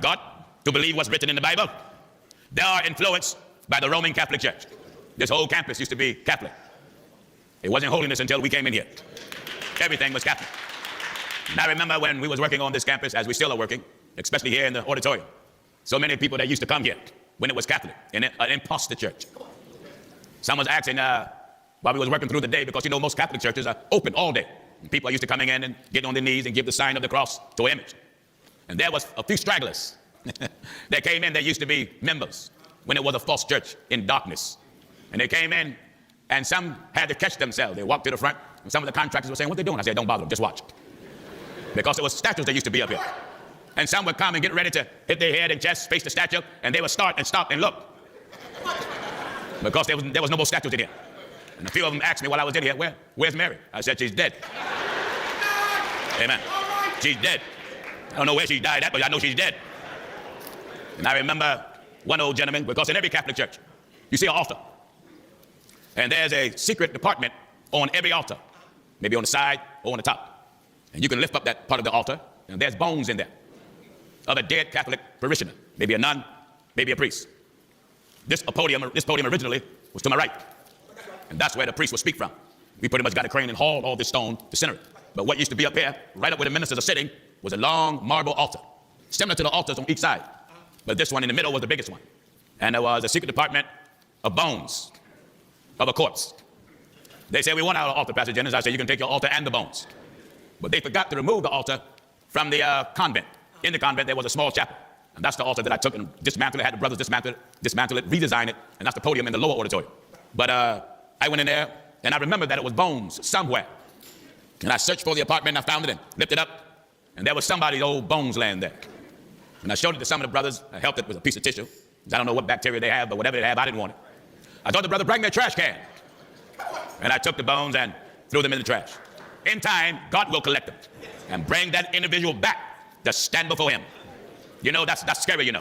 God to believe what's written in the Bible. They are influenced by the Roman Catholic Church. This whole campus used to be Catholic. It wasn't holiness until we came in here. Everything was Catholic. And I remember when we was working on this campus, as we still are working, especially here in the auditorium, so many people that used to come here when it was Catholic, in an imposter church. Someone was asking while we was working through the day, because you know most Catholic churches are open all day. And people are used to coming in and getting on their knees and give the sign of the cross to an image. And there was a few stragglers that came in that used to be members when it was a false church in darkness. And they came in, and some had to catch themselves. They walked to the front, and some of the contractors were saying, "What they doing?" I said, "Don't bother them, just watch." Because it was statues that used to be up here. And some would come and get ready to hit their head and chest, face the statue, and they would start and stop and look. Because there was no more statues in here. And a few of them asked me while I was in here, where's Mary? I said, "She's dead." Amen. She's dead. I don't know where she died at, but I know she's dead. And I remember one old gentleman, because in every Catholic church, you see an altar. And there's a secret department on every altar, maybe on the side or on the top. And you can lift up that part of the altar, and there's bones in there of a dead Catholic parishioner, maybe a nun, maybe a priest. This podium originally was to my right. And that's where the priest would speak from. We pretty much got a crane and hauled all this stone to center it. But what used to be up here, right up where the ministers are sitting, was a long marble altar, similar to the altars on each side. But this one in the middle was the biggest one. And there was a secret department of bones of a corpse. They said, "We want our altar, Pastor Jennings." I said, "You can take your altar and the bones." But they forgot to remove the altar from the convent. In the convent, there was a small chapel. And that's the altar that I took and dismantled it, had the brothers dismantle it, redesign it, and that's the podium in the lower auditorium. But I went in there, and I remembered that it was bones somewhere. And I searched for the apartment, and I found it, and lifted it up, and there was somebody's old bones laying there. And I showed it to some of the brothers. I helped it with a piece of tissue. I don't know what bacteria they have, but whatever they have, I didn't want it. I told the brother, "Bring their trash can." And I took the bones and threw them in the trash. In time, God will collect them and bring that individual back to stand before him. You know, that's scary, you know.